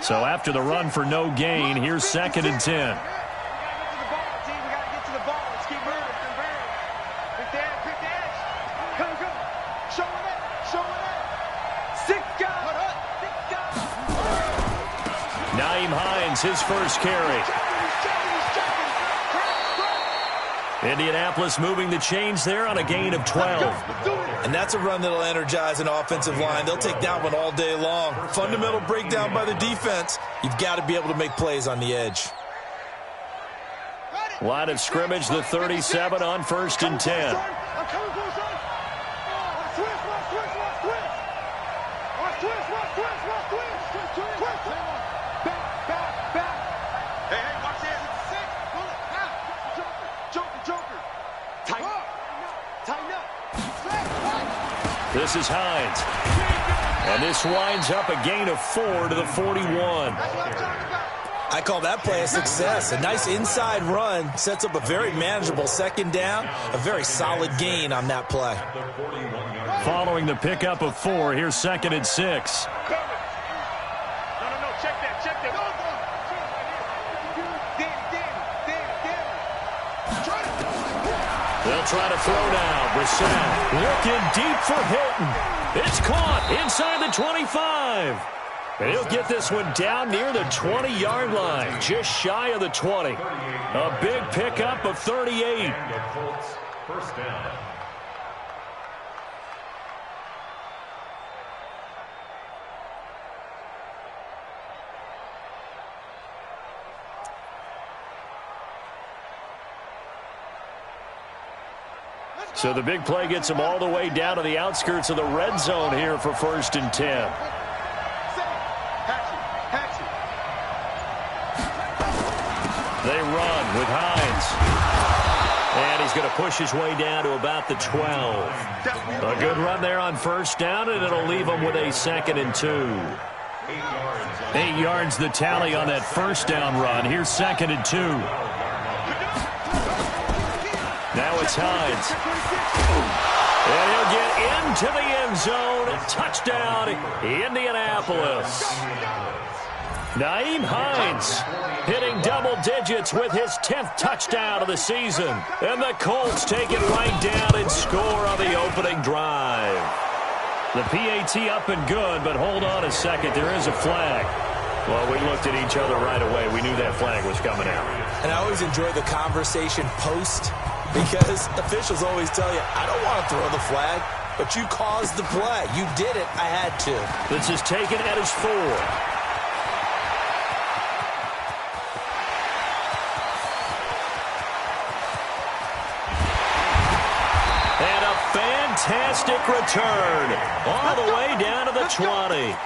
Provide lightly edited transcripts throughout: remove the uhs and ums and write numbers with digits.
So after the run for no gain, here's 2nd and 10. Nyheim Hines, his first carry. Indianapolis moving the chains there on a gain of 12. And that's a run that'll energize an offensive line. They'll take that one all day long. Fundamental breakdown by the defense. You've got to be able to make plays on the edge. Line of scrimmage, the 37 on 1st and 10. This is Hines. And this winds up a gain of 4 to the 41. I call that play a success. A nice inside run sets up a very manageable 2nd down. A very solid gain on that play. Following the pickup of 4, here's 2nd and 6. They'll try to throw now. Brissett looking deep for Hilton. It's caught inside the 25. And he'll get this one down near the 20-yard line, just shy of the 20. A big pickup of 38. First down. So the big play gets them all the way down to the outskirts of the red zone here for 1st and 10. They run with Hines. And he's going to push his way down to about the 12. A good run there on 1st down, and it'll leave them with a 2nd and 2. 8 yards the tally on that 1st down run. Here's 2nd and 2. Now it's Hines. And he'll get into the end zone. A touchdown, Indianapolis. Nyheim Hines hitting double digits with his 10th touchdown of the season. And the Colts take it right down and score on the opening drive. The PAT up and good, but hold on a second. There is a flag. Well, we looked at each other right away. We knew that flag was coming out. And I always enjoy the conversation post, because officials always tell you, I don't want to throw the flag, but you caused the play. You did it. I had to. This is taken at his 4. And a fantastic return all the way down to the 20.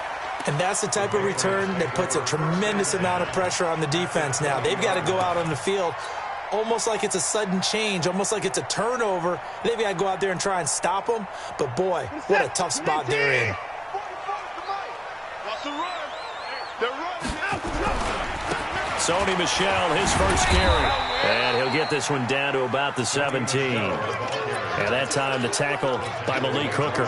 And that's the type of return that puts a tremendous amount of pressure on the defense now. They've got to go out on the field almost like it's a sudden change, almost like it's a turnover. They've got to go out there and try and stop them. But, boy, what a tough spot they're in. Sony Michel, his first carry. And he'll get this one down to about the 17. And that time the tackle by Malik Hooker.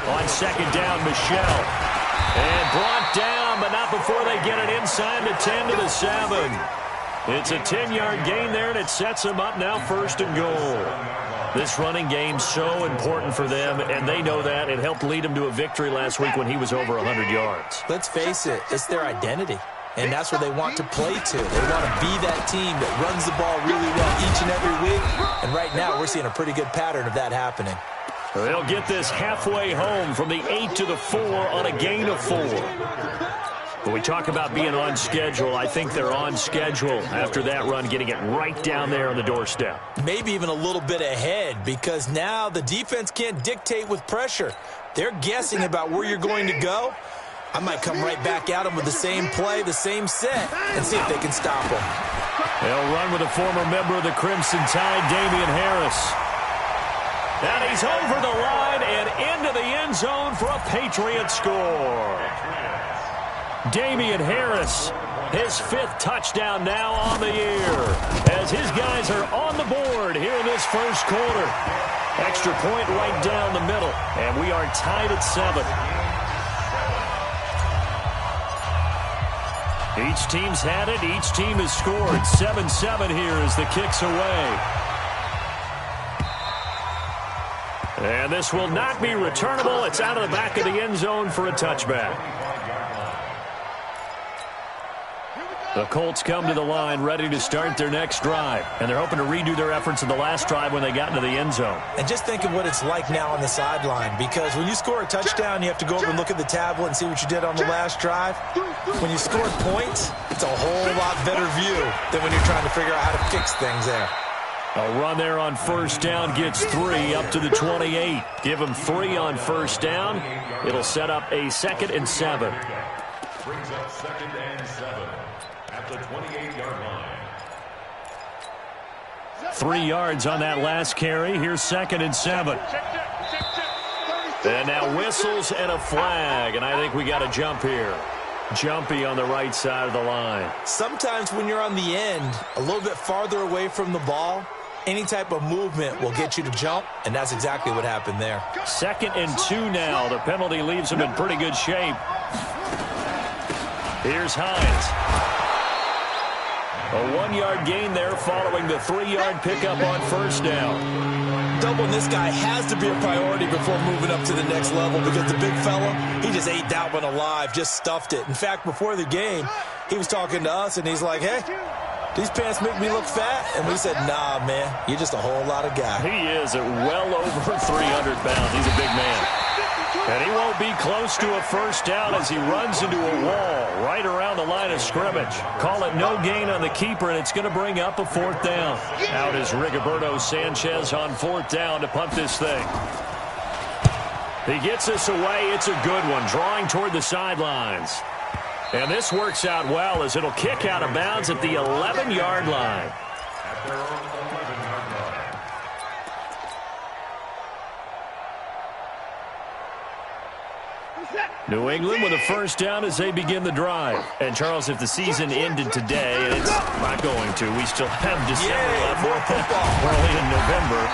On 2nd down, Michel. And brought down, but not before they get it inside the 10 to the 7. It's a 10-yard gain there, and it sets them up now 1st and goal. This running game's so important for them, and they know that. It helped lead them to a victory last week when he was over 100 yards. Let's face it, it's their identity, and that's where they want to play to. They want to be that team that runs the ball really well each and every week, and right now we're seeing a pretty good pattern of that happening. They'll get this halfway home from the 8 to the 4 on a gain of 4. When we talk about being on schedule, I think they're on schedule after that run, getting it right down there on the doorstep. Maybe even a little bit ahead, because now the defense can't dictate with pressure. They're guessing about where you're going to go. I might come right back at them with the same play, the same set, and see if they can stop them. They'll run with a former member of the Crimson Tide, Damian Harris. And he's over the line and into the end zone for a Patriot score. Damian Harris, his 5th touchdown now on the year, as his guys are on the board here in this first quarter. Extra point right down the middle, and we are tied at 7. Each team's had it. Each team has scored. 7-7 here as the kick's away. And this will not be returnable. It's out of the back of the end zone for a touchback. The Colts come to the line ready to start their next drive. And they're hoping to redo their efforts in the last drive when they got into the end zone. And just think of what it's like now on the sideline. Because when you score a touchdown, you have to go over and look at the tablet and see what you did on the last drive. When you scored points, it's a whole lot better view than when you're trying to figure out how to fix things there. A run there on first down gets 3 up to the 28. Give them 3 on first down. It'll set up a 2nd and 7. Brings up 2nd and 7 at the 28-yard line. 3 yards on that last carry. Here's 2nd and 7. And now whistles and a flag, and I think we got a jump here. Jumpy on the right side of the line. Sometimes when you're on the end, a little bit farther away from the ball, any type of movement will get you to jump, and that's exactly what happened there. 2nd and 2 now. The penalty leaves him in pretty good shape. Here's Hines. A 1-yard gain there following the 3-yard pickup on first down. Doubling this guy has to be a priority before moving up to the next level because the big fella, he just ate that one alive, just stuffed it. In fact, before the game, he was talking to us, and he's like, hey, these pants make me look fat? And we said, nah, man, you're just a whole lot of guy. He is at well over 300 pounds. He's a big man. And he won't be close to a first down as he runs into a wall right around the line of scrimmage. Call it no gain on the keeper, and it's going to bring up a 4th down. Out is Rigoberto Sanchez on 4th down to punt this thing. He gets us away. It's a good one, drawing toward the sidelines. And this works out well as it'll kick out of bounds at the 11-yard line. At their own 11-yard line. New England with a first down as they begin the drive. And, Charles, if the season ended today, and it's not going to, we still have December left. More football. Early in November.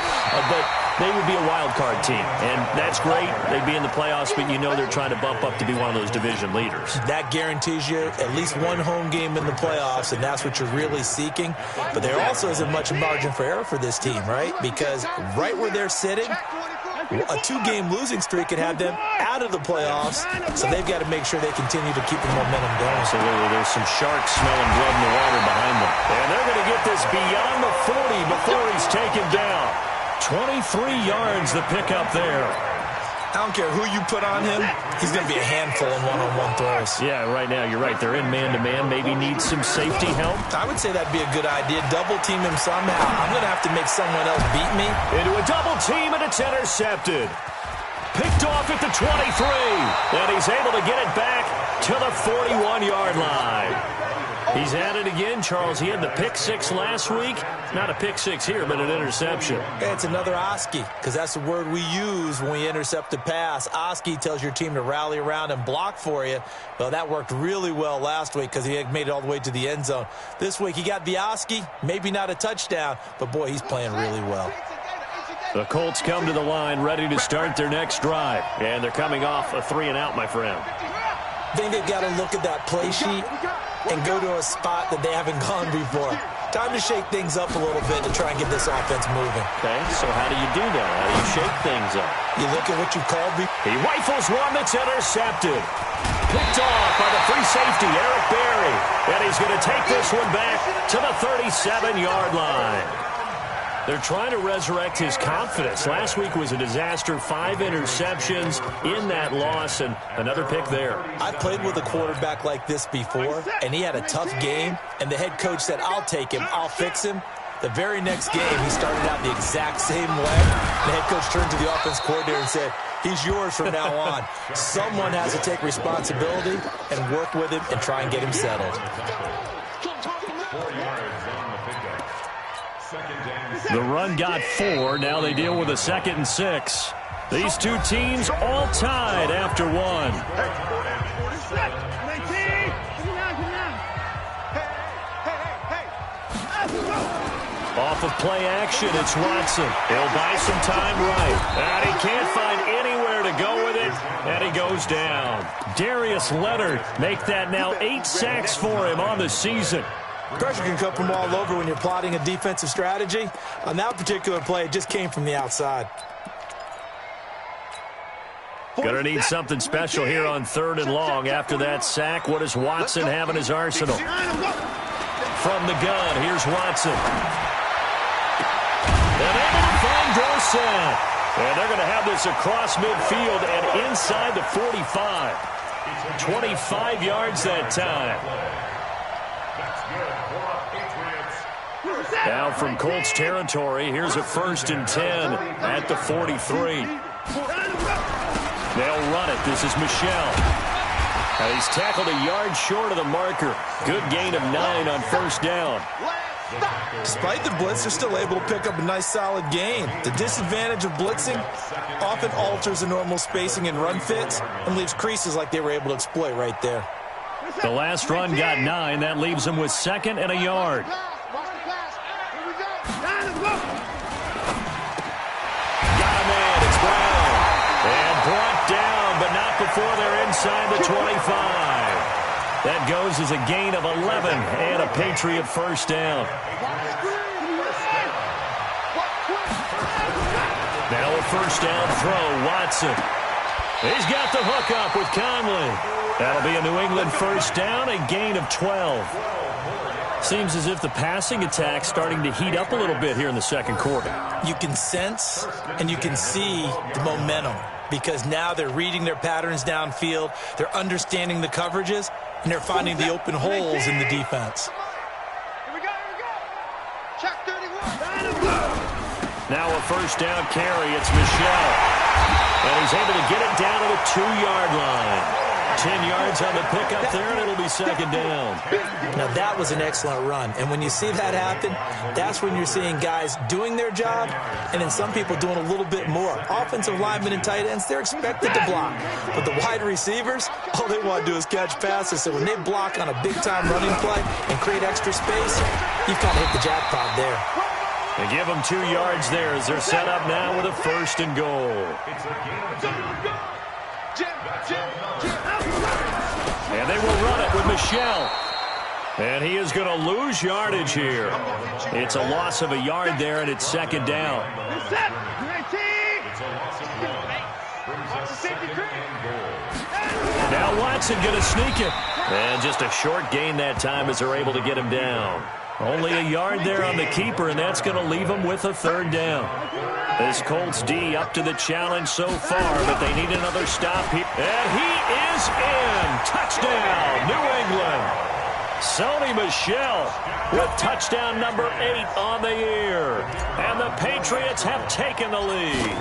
But they would be a wild card team. And that's great. They'd be in the playoffs, but you know they're trying to bump up to be one of those division leaders. That guarantees you at least one home game in the playoffs, and that's what you're really seeking. But there also isn't much margin for error for this team, right? Because right where they're sitting, a 2-game losing streak could have them out of the playoffs, so they've got to make sure they continue to keep the momentum going. Absolutely. There's some sharks smelling blood in the water behind them. And they're going to get this beyond the 40 before he's taken down. 23 yards the pickup there. I don't care who you put on him, he's going to be a handful in one-on-one throws. Yeah, right now, you're right. They're in man-to-man. Maybe need some safety help. I would say that'd be a good idea. Double team him somehow. I'm going to have to make someone else beat me. Into a double team, and it's intercepted. Picked off at the 23. And he's able to get it back to the 41-yard line. He's at it again, Charles. He had the pick 6 last week. Not a pick 6 here, but an interception. It's another Oski, because that's the word we use when we intercept a pass. Oski tells your team to rally around and block for you. Well, that worked really well last week because he had made it all the way to the end zone. This week, he got the Oski, maybe not a touchdown, but, boy, he's playing really well. The Colts come to the line ready to start their next drive. And they're coming off a 3-and-out, my friend. I think they've got to look at that play sheet and go to a spot that they haven't gone before. Time to shake things up a little bit to try and get this offense moving. Okay, so how do you do that? How do you shake things up? You look at what you called me. He rifles one that's intercepted. Picked off by the free safety, Eric Berry. And he's going to take this one back to the 37-yard line. They're trying to resurrect his confidence. Last week was a disaster. 5 interceptions in that loss, and another pick there. I've played with a quarterback like this before, and he had a tough game, and the head coach said, I'll take him, I'll fix him. The very next game, he started out the exact same way. The head coach turned to the offense coordinator and said, he's yours from now on. Someone has to take responsibility and work with him and try and get him settled. 4 yards on the pickup. The run got 4. Now they deal with a 2nd and 6. These two teams all tied after 1. off of play action. It's Watson. He'll buy some time right. And he can't find anywhere to go with it, and he goes down. Darius Leonard make that now 8 sacks for him on the season. Pressure can come from all over when you're plotting a defensive strategy. On that particular play, it just came from the outside. Going to need something special here on 3rd and long. After that sack, what does Watson have in his arsenal? From the gun, here's Watson. And able to find Dorsett. And they're going to have this across midfield and inside the 45. 25 yards that time. Now from Colts territory, here's a 1st and 10 at the 43. They'll run it. This is Michel. He's tackled a yard short of the marker. Good gain of 9 on 1st down. Despite the blitz, they're still able to pick up a nice solid gain. The disadvantage of blitzing often alters the normal spacing and run fits and leaves creases like they were able to exploit right there. The last run got 9. That leaves them with 2nd and a yard. Got a man. It's Brown. And brought down, but not before they're inside the 25. That goes as a gain of 11 and a Patriot 1st down. Now a 1st down throw, Watson. He's got the hook up with Conley. That'll be a New England 1st down, a gain of 12. Seems as if the passing attack's starting to heat up a little bit here in the 2nd quarter. You can sense and you can see the momentum because now they're reading their patterns downfield, they're understanding the coverages, and they're finding the open holes in the defense. Now a 1st down carry. It's Michel. And he's able to get it down to the 2-yard line. 10 yards on the pickup there, and it'll be 2nd down. Now, that was an excellent run. And when you see that happen, that's when you're seeing guys doing their job and then some people doing a little bit more. Offensive linemen and tight ends, they're expected to block. But the wide receivers, all they want to do is catch passes. So when they block on a big-time running play and create extra space, you've kind of hit the jackpot there. They give them 2 yards there as they're set up now with a 1st and goal. And they will run it with Michel. And he is going to lose yardage here. It's a loss of a yard there, and it's 2nd down. Now Watson going to sneak it. And just a short gain that time as they're able to get him down. Only a yard there on the keeper, and that's going to leave him with a 3rd down. This Colts D up to the challenge so far, but they need another stop here. And he is in. Touchdown, New England. Sony Michel with touchdown number 8 on the year. And the Patriots have taken the lead.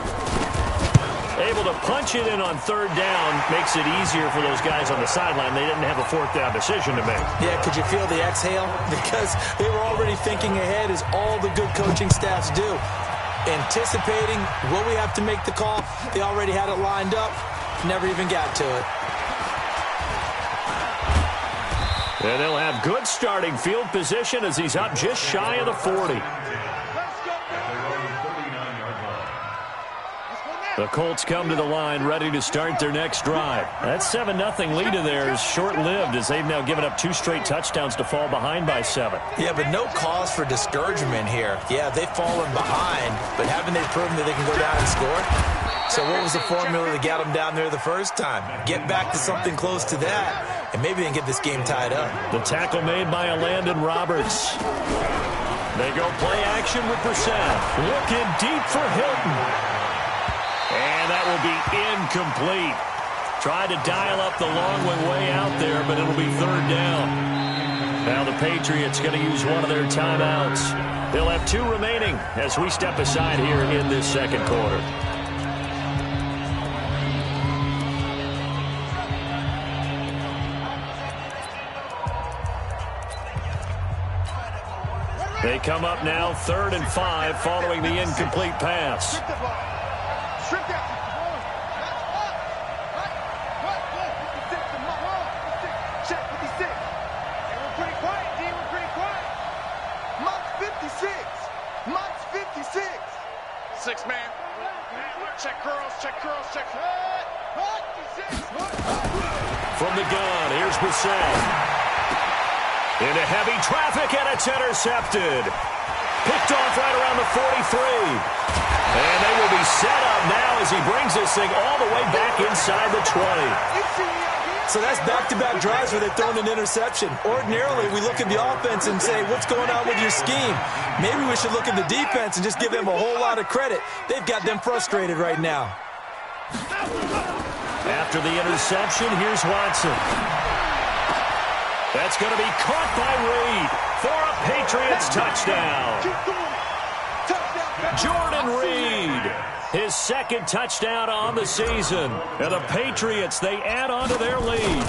Able to punch it in on 3rd down makes it easier for those guys on the sideline. They didn't have a 4th down decision to make. Yeah, could you feel the exhale? Because they were already thinking ahead, as all the good coaching staffs do. Anticipating, will we have to make the call? They already had it lined up. Never even got to it. And they'll have good starting field position as he's up just shy of the 40. The Colts come to the line ready to start their next drive. That 7-0 lead of theirs short-lived as they've now given up 2 straight touchdowns to fall behind by 7. Yeah, but no cause for discouragement here. Yeah, they've fallen behind, but haven't they proven that they can go down and score? So what was the formula that got them down there the first time? Get back to something close to that, and maybe they can get this game tied up. The tackle made by Landon Roberts. They go play action with Brissett. Looking deep for Hilton. And that will be incomplete. Tried to dial up the long one way out there, but it'll be 3rd down. Now the Patriots going to use one of their timeouts. They'll have 2 remaining as we step aside here in this 2nd quarter. They come up now 3rd and 5 following the incomplete pass. 6, man. Check curls, check curls, check. From the gun, here's Brissett. Into heavy traffic, and it's intercepted. Picked off right around the 43. And they will be set up now as he brings this thing all the way back inside the 20. So that's back-to-back drives where they've thrown an interception. Ordinarily, we look at the offense and say, what's going on with your scheme? Maybe we should look at the defense and just give them a whole lot of credit. They've got them frustrated right now. After the interception, here's Watson. That's going to be caught by Reed for a Patriots touchdown. Jordan Reed, his second touchdown on the season. And the Patriots, they add on to their lead.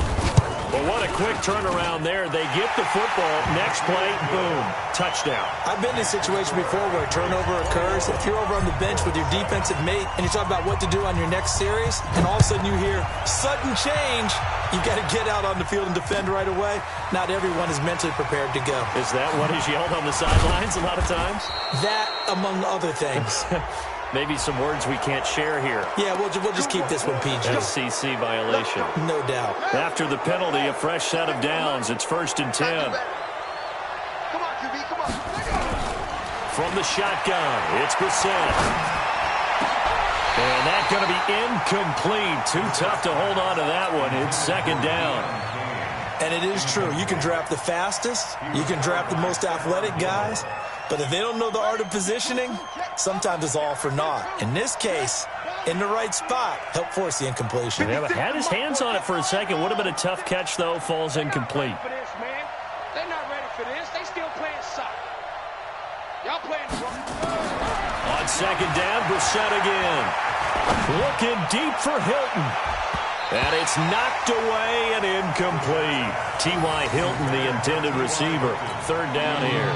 Well, what a quick turnaround there. They get the football. Next play, boom, touchdown. I've been in a situation before where a turnover occurs. If you're over on the bench with your defensive mate and you talk about what to do on your next series, and all of a sudden you hear sudden change, you've got to get out on the field and defend right away. Not everyone is mentally prepared to go. Is that what is yelled on the sidelines a lot of times? That, among other things. Maybe some words we can't share here. Yeah, we'll just keep this one PG. FCC violation. No doubt. After the penalty, a fresh set of downs. It's 1st and 10. Come on, QB, come on. From the shotgun, it's Brissett. And that's going to be incomplete. Too tough to hold on to that one. It's 2nd down. And it is true. You can draft the fastest. You can draft the most athletic guys. But if they don't know the art of positioning, sometimes it's all for naught. In this case, in the right spot, help force the incompletion. Yeah, had his hands on it for a second. Would have been a tough catch, though. Falls incomplete. They're not ready for this. They still playing soccer. Y'all playing wrong. On 2nd down, Brissett again. Looking deep for Hilton. And it's knocked away and incomplete. T.Y. Hilton, the intended receiver. 3rd down here.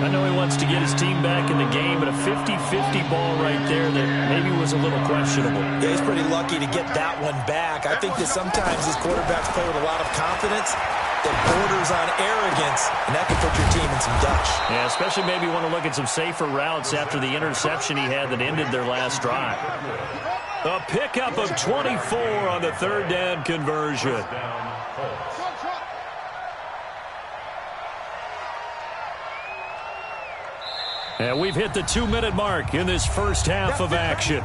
I know he wants to get his team back in the game, but a 50-50 ball right there that maybe was a little questionable. Yeah, he's pretty lucky to get that one back. I think that sometimes these quarterbacks play with a lot of confidence that borders on arrogance, and that can put your team in some dutch. Yeah, especially maybe want to look at some safer routes after the interception he had that ended their last drive. A pickup of 24 on the 3rd down conversion. And we've hit the 2-minute mark in this first half of action.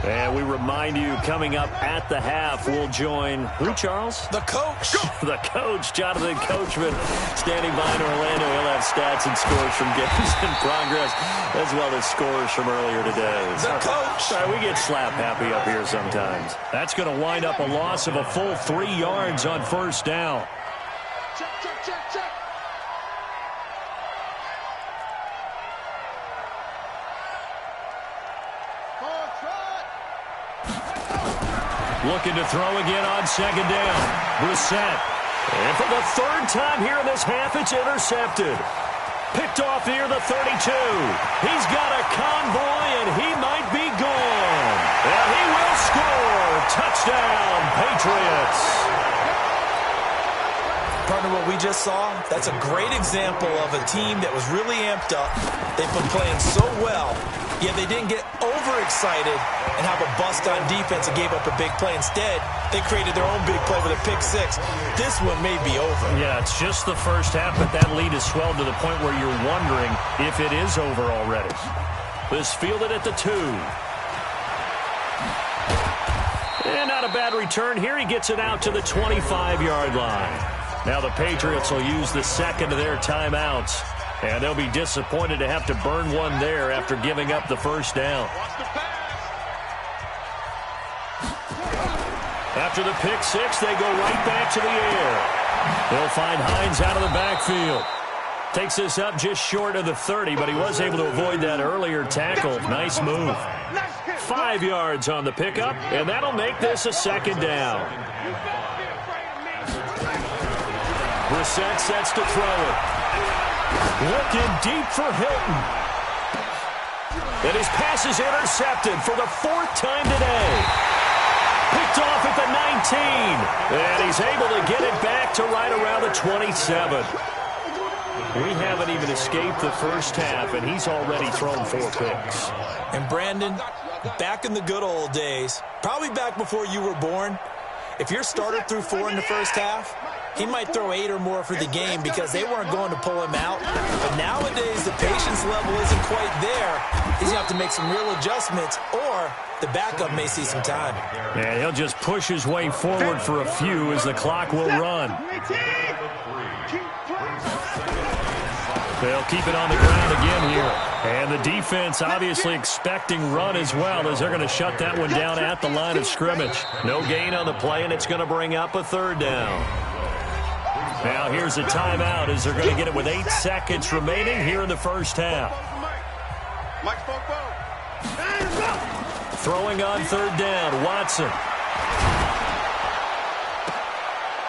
And we remind you, coming up at the half, we'll join who, Charles? The coach. The coach, Jonathan Coachman, standing by in Orlando. He'll have stats and scores from games in progress, as well as scores from earlier today. The coach. Sorry, we get slap happy up here sometimes. That's going to wind up a loss of a full 3 yards on 1st down. Check, check, check, check. Looking to throw again on 2nd down. Brissett. And for the 3rd time here in this half, it's intercepted. Picked off near the 32. He's got a convoy, and he might be gone. And he will score. Touchdown, Patriots. Partner, what we just saw, that's a great example of a team that was really amped up. They've been playing so well, yet they didn't get overexcited and have a bust on defense and gave up a big play. Instead, they created their own big play with a pick 6. This one may be over. Yeah, it's just the first half, but that lead has swelled to the point where you're wondering if it is over already. This fielded at the 2. And not a bad return here. He gets it out to the 25-yard line. Now the Patriots will use the 2nd of their timeouts. And they'll be disappointed to have to burn one there after giving up the 1st down. After the pick 6, they go right back to the air. They'll find Hines out of the backfield. Takes this up just short of the 30, but he was able to avoid that earlier tackle. Nice move. 5 yards on the pickup, and that'll make this a 2nd down. Brissett sets to throw it. Looking deep for Hilton. And his pass is intercepted for the 4th time today. Picked off at the 19. And he's able to get it back to right around the 27. We haven't even escaped the first half, and he's already thrown 4 picks. And Brandon, back in the good old days, probably back before you were born, if your starter threw 4 in the first half, he might throw 8 or more for the game because they weren't going to pull him out. But nowadays, the patience level isn't quite there. He's going to have to make some real adjustments, or the backup may see some time. And he'll just push his way forward for a few as the clock will run. They'll keep it on the ground again here. And the defense obviously expecting run as well, as they're going to shut that one down at the line of scrimmage. No gain on the play, and it's going to bring up a 3rd down. Now here's a timeout as they're going to get it with 8 seconds remaining here in the first half. Throwing on 3rd down, Watson.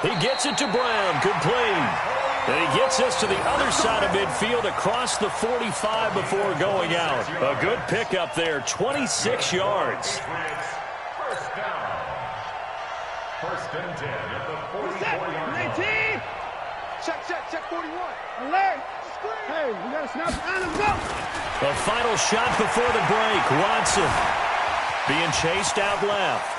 He gets it to Brown, complete. And he gets us to the other side of midfield across the 45 before going out. A good pickup there, 26 yards. First down. 1st and 10 at the 44-yard line. Check 41. Alert. Hey, we got to snap the line and go. The final shot before the break. Watson being chased out left.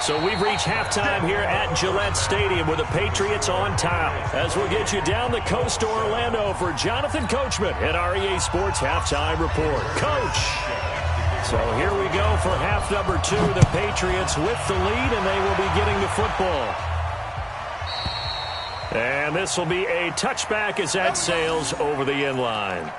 So we've reached halftime here at Gillette Stadium with the Patriots on top. As we'll get you down the coast to Orlando for Jonathan Coachman at our EA Sports Halftime Report. Coach! So here we go for half number 2. The Patriots with the lead, and they will be getting the football. And this will be a touchback as that sails over the end line.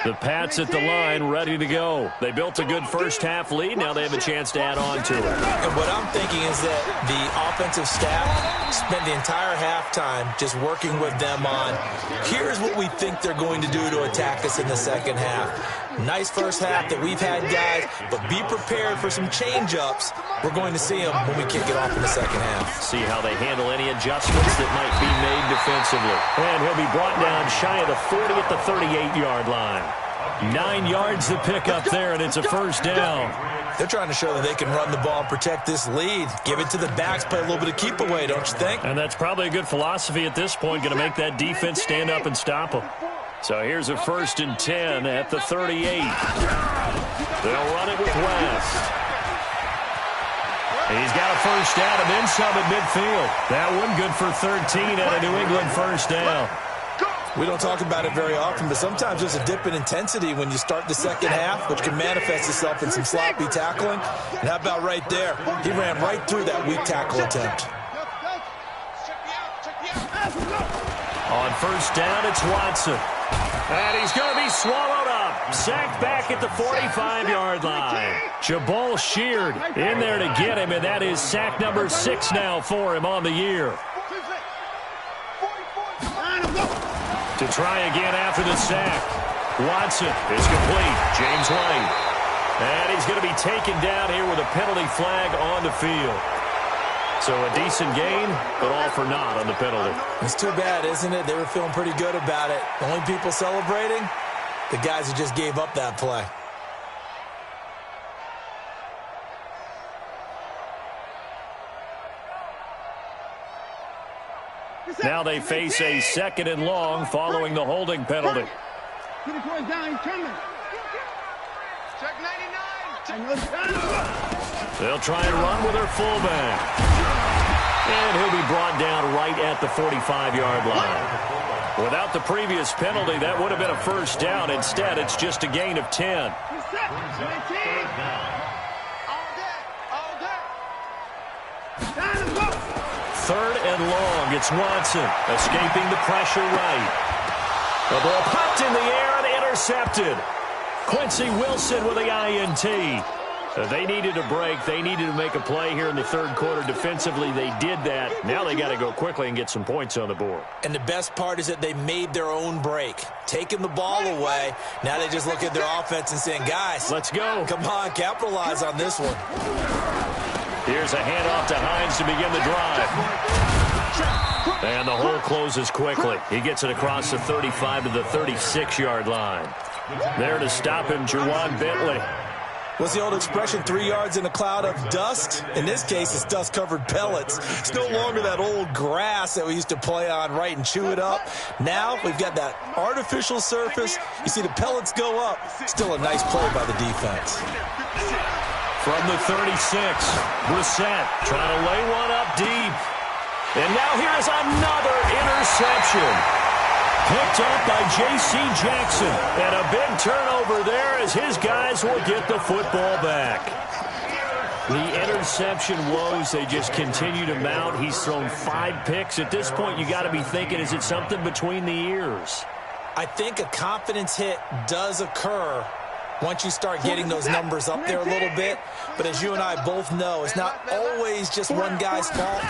The Pats at the line, ready to go. They built a good first half lead. Now they have a chance to add on to it. And what I'm thinking is that the offensive staff spent the entire halftime just working with them on, here's what we think they're going to do to attack us in the second half. Nice first half that we've had, guys, but be prepared for some change-ups. We're going to see them when we kick it off in the second half. See how they handle any adjustments that might be made defensively. And he'll be brought down shy of the 40 at the 38-yard line. 9 yards to pick up there, and it's a first down. They're trying to show that they can run the ball and protect this lead. Give it to the backs, play a little bit of keep away, don't you think? And that's probably a good philosophy at this point, going to make that defense stand up and stop them. So here's a 1st and 10 at the 38. They'll run it with West. He's got a first down and then some at midfield. That one good for 13 at a New England first down. We don't talk about it very often, but sometimes there's a dip in intensity when you start the second half, which can manifest itself in some sloppy tackling. And how about right there? He ran right through that weak tackle attempt. On first down, it's Watson. And he's going to be swallowed up. Sacked back at the 45-yard line. Jabal Sheard in there to get him, and that is sack number 6 now for him on the year. To try again after the sack. Watson is complete. James White. And he's going to be taken down here with a penalty flag on the field. So a decent gain, but all for naught on the penalty. It's too bad, isn't it? They were feeling pretty good about it. The only people celebrating, the guys who just gave up that play. Now they face a 2nd and long following the holding penalty. Get the boys down, he's coming. Check 99. They'll try and run with their fullback. And he'll be brought down right at the 45-yard line. Without the previous penalty, that would have been a first down. Instead, it's just a gain of 10. Third and long. It's Watson escaping the pressure right. The ball popped in the air and intercepted. Quincy Wilson with the INT. They needed a break. They needed to make a play here in the third quarter. Defensively, they did that. Now they got to go quickly and get some points on the board. And the best part is that they made their own break. Taking the ball away, now they just look at their offense and saying, guys, let's go. Come on, capitalize on this one. Here's a handoff to Hines to begin the drive. And the hole closes quickly. He gets it across the 35 to the 36-yard line. There to stop him, Juwan Bentley. What's the old expression, 3 yards in a cloud of dust? In this case, it's dust-covered pellets. It's no longer that old grass that we used to play on, right, and chew it up. Now we've got that artificial surface. You see the pellets go up. Still a nice play by the defense. From the 36, Brissett trying to lay one up deep. And now here's another interception. Picked up by J.C. Jackson. And a big turnover there as his guys will get the football back. The interception woes, they just continue to mount. He's thrown 5 picks. At this point, you got to be thinking, is it something between the ears? I think a confidence hit does occur once you start getting those numbers up there a little bit. But as you and I both know, it's not always just one guy's fault.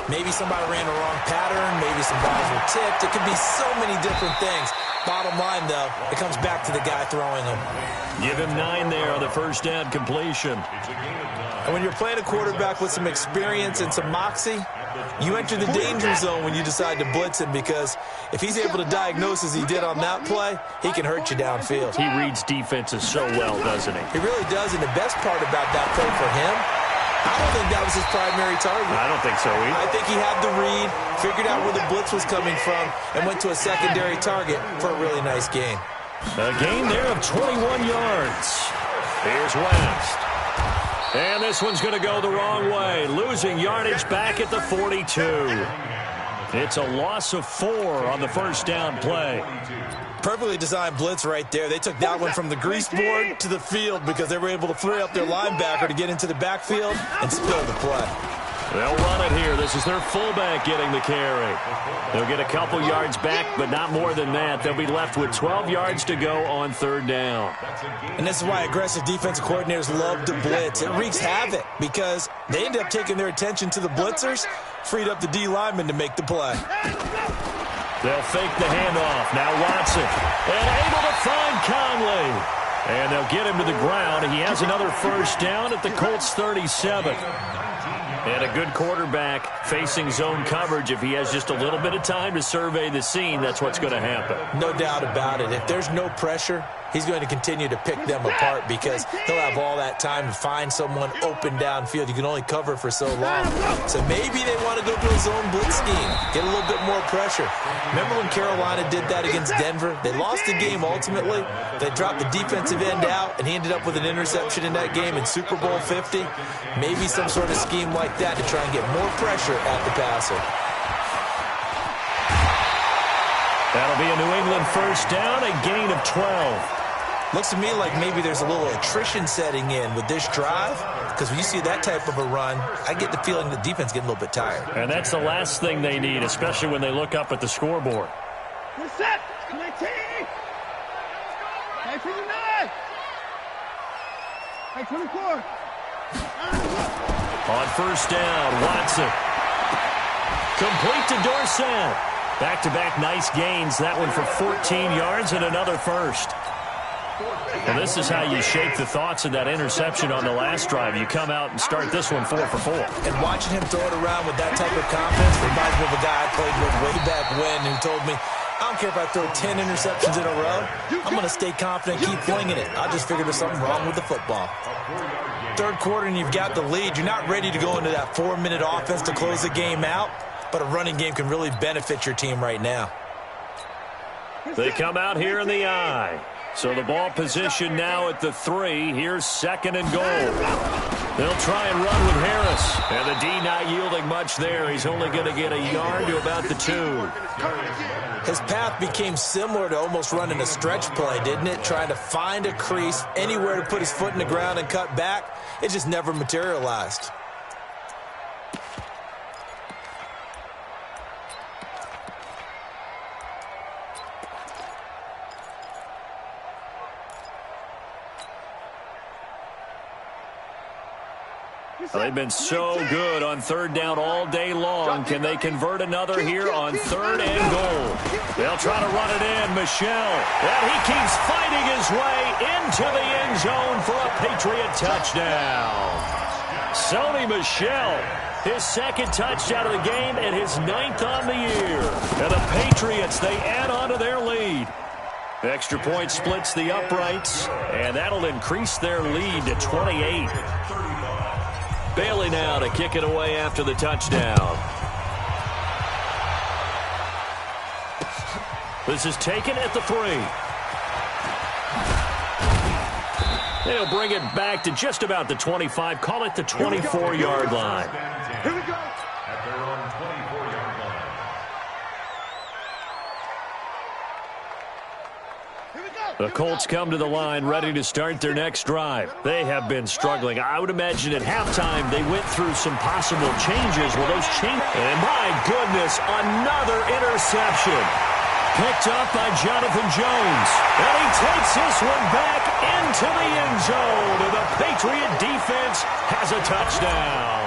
Maybe somebody ran a wrong pattern. Maybe some balls were tipped. It could be so many different things. Bottom line, though, it comes back to the guy throwing them. Give him 9 there on the first down completion. And when you're playing a quarterback with some experience and some moxie, you enter the danger zone when you decide to blitz him, because if he's able to diagnose as he did on that play, he can hurt you downfield. He reads defenses so well, doesn't he? He really does, and the best part about that play for him, I don't think that was his primary target. I don't think so either. I think he had the read, figured out where the blitz was coming from, and went to a secondary target for a really nice gain. A gain there of 21 yards. Here's West. And this one's going to go the wrong way, losing yardage back at the 42. It's a loss of 4 on the first down play. Perfectly designed blitz right there. They took that one from the grease board to the field because they were able to free up their linebacker to get into the backfield and spill the play. They'll run it here. This is their fullback getting the carry. They'll get a couple yards back, but not more than that. They'll be left with 12 yards to go on third down. And this is why aggressive defensive coordinators love to blitz. It wreaks havoc because they end up taking their attention to the blitzers, freed up the D lineman to make the play. They'll fake the handoff. Now Watson. And able to find Conley. And they'll get him to the ground. He has another first down at the Colts 37. And a good quarterback facing zone coverage. If he has just a little bit of time to survey the scene, that's what's going to happen. No doubt about it. If there's no pressure, he's going to continue to pick them apart because he'll have all that time to find someone open downfield. You can only cover for so long. So maybe they want to go to a zone blitz scheme, get a little bit more pressure. Remember when Carolina did that against Denver? They lost the game ultimately. They dropped the defensive end out, and he ended up with an interception in that game in Super Bowl 50. Maybe some sort of scheme like that to try and get more pressure at the passer. That'll be a New England first down, a gain of 12. Looks to me like maybe there's a little attrition setting in with this drive, because when you see that type of a run, I get the feeling the defense getting a little bit tired. And that's the last thing they need, especially when they look up at the scoreboard. We're set. 19. Hey, 59. Hey, 24. On first down, Watson. Complete to Dorsett. Back-to-back nice gains. That one for 14 yards and another first. Well, this is how you shake the thoughts of that interception on the last drive. You come out and start this one 4 for 4. And watching him throw it around with that type of confidence reminds me of a guy I played with way back when who told me, I don't care if I throw 10 interceptions in a row. I'm going to stay confident and keep flinging it. I just figured there's something wrong with the football. Third quarter and you've got the lead. You're not ready to go into that 4-minute offense to close the game out, but a running game can really benefit your team right now. They come out here in the I. So the ball position now at the 3. Here's second and goal. They'll try and run with Harris. And the D not yielding much there. He's only going to get a yard to about the 2. His path became similar to almost running a stretch play, didn't it? Trying to find a crease, anywhere to put his foot in the ground and cut back. It just never materialized. Well, they've been so good on third down all day long. Can they convert another here on third and goal? They'll try to run it in. Michel. And he keeps fighting his way into the end zone for a Patriot touchdown. Sony Michel, his second touchdown of the game and his 9th on the year. And the Patriots, they add on to their lead. The extra point splits the uprights, and that'll increase their lead to 28. Bailey now to kick it away after the touchdown. This is taken at the 3. They'll bring it back to just about the 25. Call it the 24-yard line. Here we go. At their own 24-yard line. The Colts come to the line ready to start their next drive. They have been struggling. I would imagine at halftime they went through some possible changes. Well, those changes. And my goodness, another interception. Picked up by Jonathan Jones. And he takes this one back into the end zone. And the Patriot defense has a touchdown.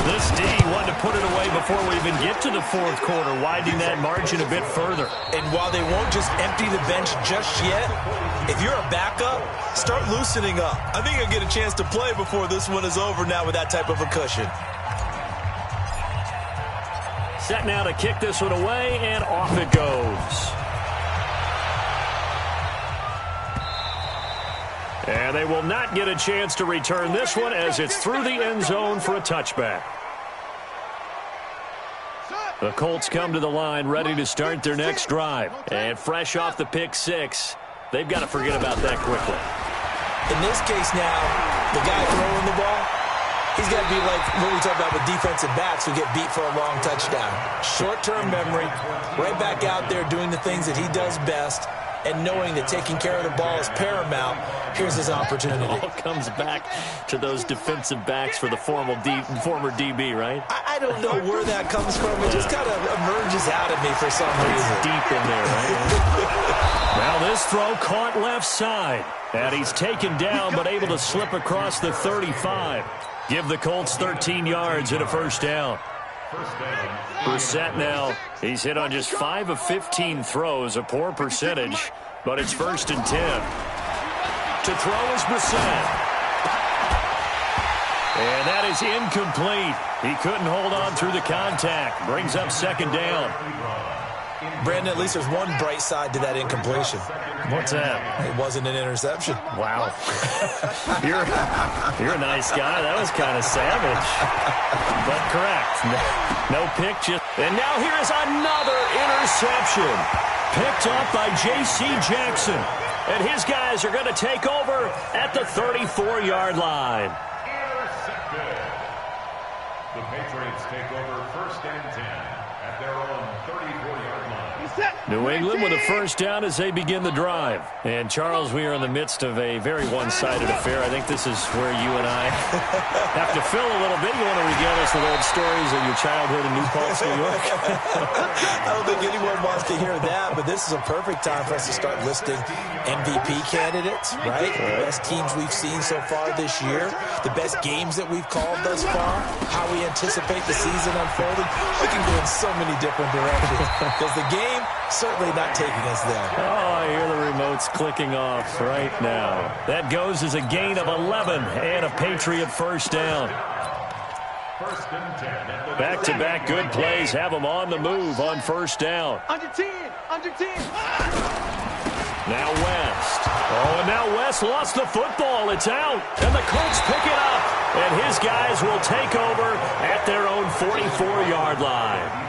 This D wanted to put it away before we even get to the fourth quarter, widening that margin a bit further. And while they won't just empty the bench just yet, if you're a backup, start loosening up. I think you'll get a chance to play before this one is over now with that type of a cushion. Set now to kick this one away, and off it goes. And they will not get a chance to return this one as it's through the end zone for a touchback. The Colts come to the line ready to start their next drive. And fresh off the pick 6, they've got to forget about that quickly. In this case now, the guy throwing the ball, he's got to be like what we talk about with defensive backs who get beat for a long touchdown. Short-term memory, right back out there doing the things that he does best, and knowing that taking care of the ball is paramount. Here's his opportunity. It all comes back to those defensive backs for the former DB, right? I don't know where that comes from. It just kind of emerges out of me for some reason. It's deep in there, right? Now this throw caught left side. And he's taken down but able to slip across the 35. Give the Colts 13 yards and a first down. Brissett now, he's hit on just 5 of 15 throws, a poor percentage, but it's 1st and 10. To throw is Brissett. And that is incomplete. He couldn't hold on through the contact. Brings up 2nd down. Brandon, at least there's one bright side to that incompletion. What's that? It wasn't an interception. Wow. You're a nice guy. That was kind of savage. But correct. No pick. And now here's another interception. Picked up by J.C. Jackson. And his guys are going to take over at the 34-yard line. Intercepted. The Patriots take over 1st and 10 at their own 34-yard line. New England with a first down as they begin the drive. And, Charles, we are in the midst of a very one-sided affair. I think this is where you and I have to fill a little bit. You want to regale us with old stories of your childhood in New Paltz, New York? I don't think anyone wants to hear that, but this is a perfect time for us to start listing MVP candidates, right? The best teams we've seen so far this year, the best games that we've called thus far, how we anticipate the season unfolding. We can go in so many different directions because the game certainly not taking us there. Oh, I hear the remotes clicking off right now. That goes as a gain of 11 and a Patriot first down. 1st and 10. Back-to-back good plays have them on the move on first down. Under 10. Now West. Oh, and now West lost the football. It's out. And the Colts pick it up. And his guys will take over at their own 44-yard line.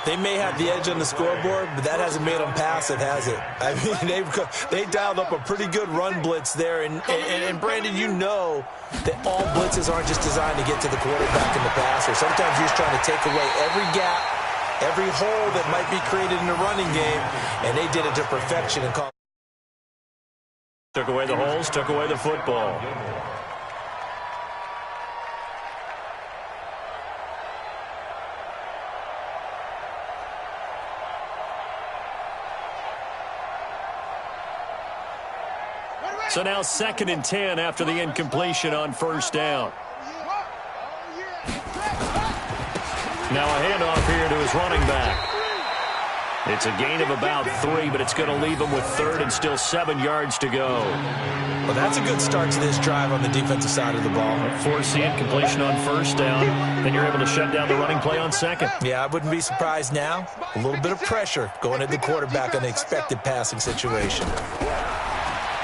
They may have the edge on the scoreboard, but that hasn't made them passive, has it? I mean, they dialed up a pretty good run blitz there. And Brandon, you know that all blitzes aren't just designed to get to the quarterback and the passer. Sometimes you're just trying to take away every gap, every hole that might be created in the running game, and they did it to perfection. And took away the holes, took away the football. So now 2nd and 10 after the incompletion on first down. Now a handoff here to his running back. It's a gain of about 3, but it's going to leave him with 3rd and still 7 yards to go. Well, that's a good start to this drive on the defensive side of the ball. Force the incompletion on first down, then you're able to shut down the running play on 2nd. Yeah, I wouldn't be surprised now. A little bit of pressure going at the quarterback on the expected passing situation.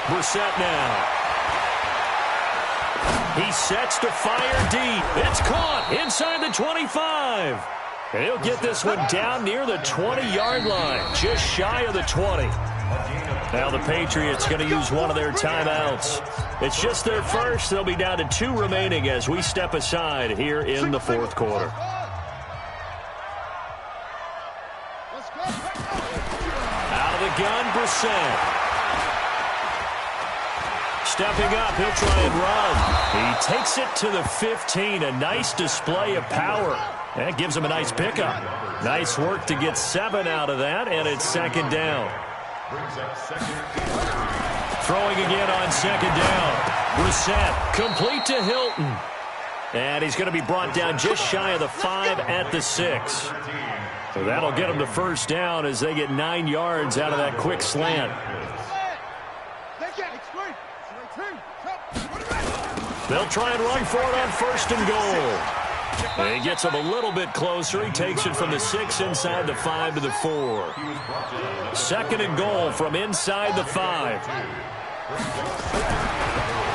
Brissett now. He sets to fire deep. It's caught inside the 25. And he'll get this one down near the 20-yard line, just shy of the 20. Now the Patriots going to use one of their timeouts. It's just their first. They'll be down to 2 remaining as we step aside here in the 4th quarter. Out of the gun, Brissett. Stepping up, he'll try and run. He takes it to the 15. A nice display of power. That gives him a nice pickup. Nice work to get 7 out of that, and it's 2nd down. Throwing again on 2nd down. Brissett, complete to Hilton. And he's going to be brought down just shy of the 5 at the 6. So that'll get him the first down as they get 9 yards out of that quick slant. They'll try and run for it on 1st and goal. And he gets him a little bit closer. He takes it from the 6 inside the 5 to the 4. 2nd and goal from inside the 5.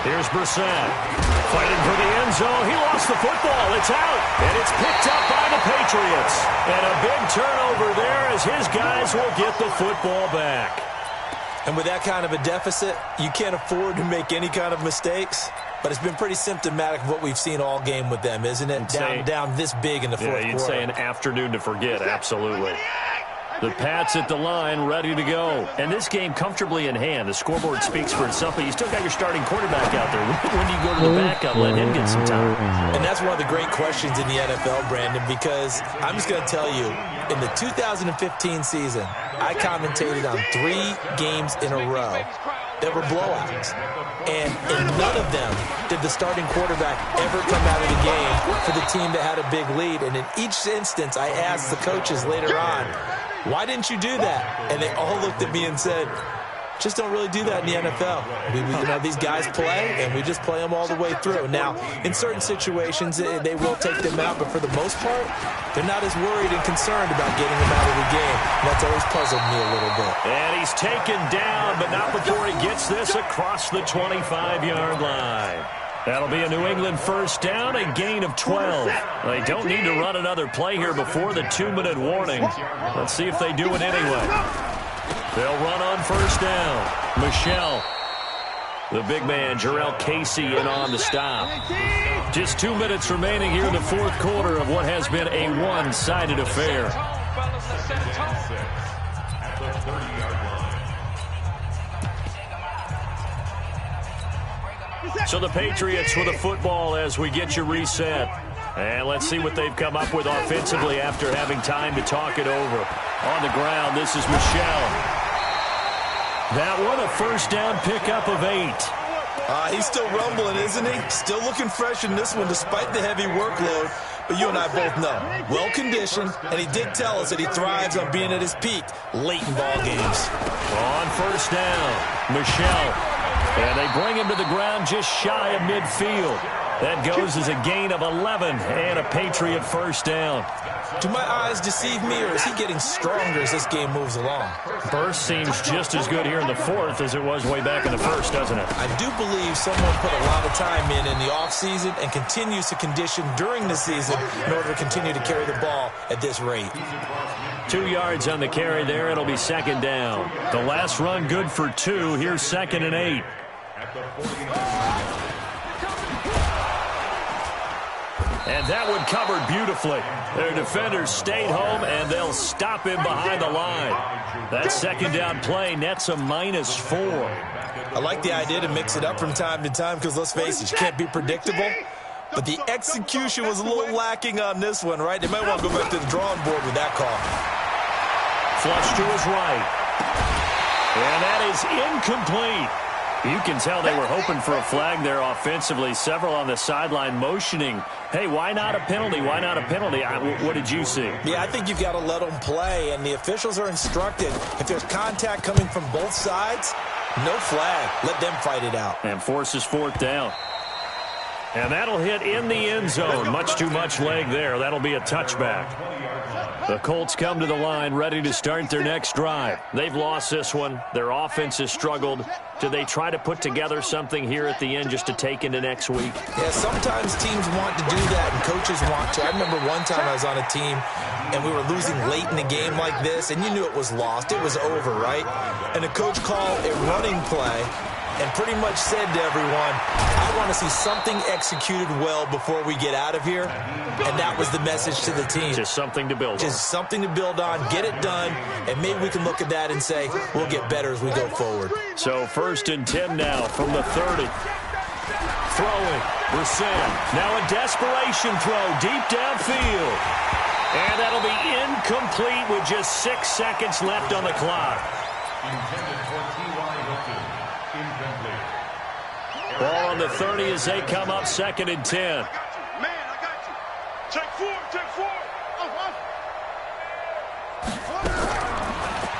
Here's Brissett. Fighting for the end zone. He lost the football. It's out. And it's picked up by the Patriots. And a big turnover there as his guys will get the football back. And with that kind of a deficit, you can't afford to make any kind of mistakes. But it's been pretty symptomatic of what we've seen all game with them, isn't it? Down this big in the 4th quarter. You'd say an afternoon to forget, absolutely. The Pats at the line, ready to go. And this game comfortably in hand. The scoreboard speaks for itself, but you still got your starting quarterback out there. When do you go to the backup, let him get some time? And that's one of the great questions in the NFL, Brandon, because I'm just going to tell you, in the 2015 season, I commentated on 3 games in a row that were blowouts. And in none of them did the starting quarterback ever come out of the game for the team that had a big lead. And in each instance, I asked the coaches later on, why didn't you do that? And they all looked at me and said, just don't really do that in the NFL. These guys play, and we just play them all the way through. Now, in certain situations, they will take them out, but for the most part, they're not as worried and concerned about getting them out of the game. And that's always puzzled me a little bit. And he's taken down, but not before he gets this across the 25-yard line. That'll be a New England first down, a gain of 12. They don't need to run another play here before the 2-minute warning. Let's see if they do it anyway. They'll run on first down. Michel, the big man, Jarrell Casey, in on the stop. Just 2 minutes remaining here in the 4th quarter of what has been a one-sided affair. So the Patriots with a football as we get you reset. And let's see what they've come up with offensively after having time to talk it over. On the ground, this is Michel. That one, a first down pickup of 8. He's still rumbling, isn't he? Still looking fresh in this one despite the heavy workload. But you and I both know, well-conditioned, and he did tell us that he thrives on being at his peak late in ball games. On first down, Michel. And they bring him to the ground just shy of midfield. That goes as a gain of 11 and a Patriot first down. Do my eyes deceive me, or is he getting stronger as this game moves along? Burst seems just as good here in the 4th as it was way back in the 1st, doesn't it? I do believe someone put a lot of time in the offseason and continues to condition during the season in order to continue to carry the ball at this rate. 2 yards on the carry there. It'll be 2nd down. The last run good for 2. Here's 2nd and 8. And that one covered beautifully. Their defenders stayed home, and they'll stop him behind the line. That 2nd down play nets a -4. I like the idea to mix it up from time to time because, let's face it, you can't be predictable. But the execution was a little lacking on this one, right? They might want to go back to the drawing board with that call. Flush to his right. And that is incomplete. You can tell they were hoping for a flag there offensively. Several on the sideline motioning, hey, why not a penalty? Why not a penalty? What did you see? Yeah, I think you've got to let them play, and the officials are instructed. If there's contact coming from both sides, no flag. Let them fight it out. And forces fourth down. And that'll hit in the end zone. Much too much leg there. That'll be a touchback. The Colts come to the line ready to start their next drive. They've lost this one. Their offense has struggled. Do they try to put together something here at the end just to take into next week? Yeah, sometimes teams want to do that and coaches want to. I remember one time I was on a team and we were losing late in the game like this, and you knew it was lost. It was over, right? And the coach called a running play and pretty much said to everyone, I want to see something executed well before we get out of here. And that was the message to the team. Just something to build on. Just something to build on, get it done, and maybe we can look at that and say, we'll get better as we go forward. So 1st and 10 now from the 30. Throwing, Brissett. Now a desperation throw deep downfield. And that'll be incomplete with just 6 seconds left on the clock. Intended for T.Y. Hilton. Incomplete. Ball on the 30 as they come up 2nd and 10. Man, I got you. Check forward, check forward.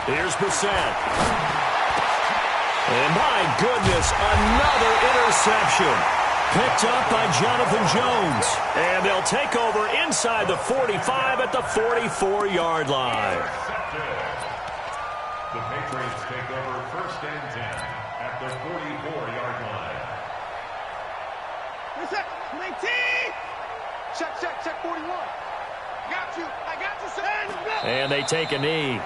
Here's Brissett. And my goodness, another interception. Picked up by Jonathan Jones. And they'll take over inside the 45 at the 44-yard line. The Patriots take over 1st and 10 at the 44-yard line. Reset, 19. Check 41. Got you, I got you, sir. And they take a knee.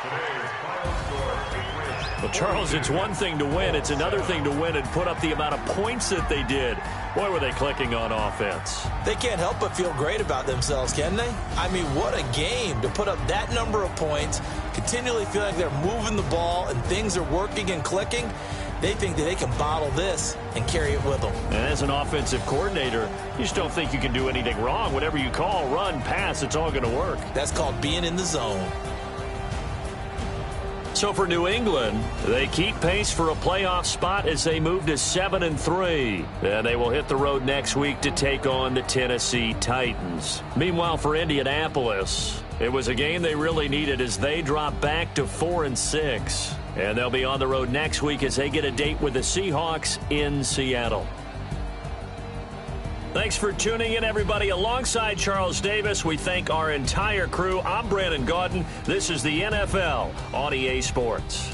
Today's final score, Patriots. Well, Charles, it's one thing to win. It's another thing to win and put up the amount of points that they did. Boy, were they clicking on offense. They can't help but feel great about themselves, can they? I mean, what a game to put up that number of points, continually feel like they're moving the ball and things are working and clicking. They think that they can bottle this and carry it with them. And as an offensive coordinator, you just don't think you can do anything wrong. Whatever you call, run, pass, it's all going to work. That's called being in the zone. So for New England, they keep pace for a playoff spot as they move to 7-3. And they will hit the road next week to take on the Tennessee Titans. Meanwhile, for Indianapolis, it was a game they really needed as they drop back to 4-6. And they'll be on the road next week as they get a date with the Seahawks in Seattle. Thanks for tuning in, everybody. Alongside Charles Davis, we thank our entire crew. I'm Brandon Gaudin. This is the NFL on EA Sports.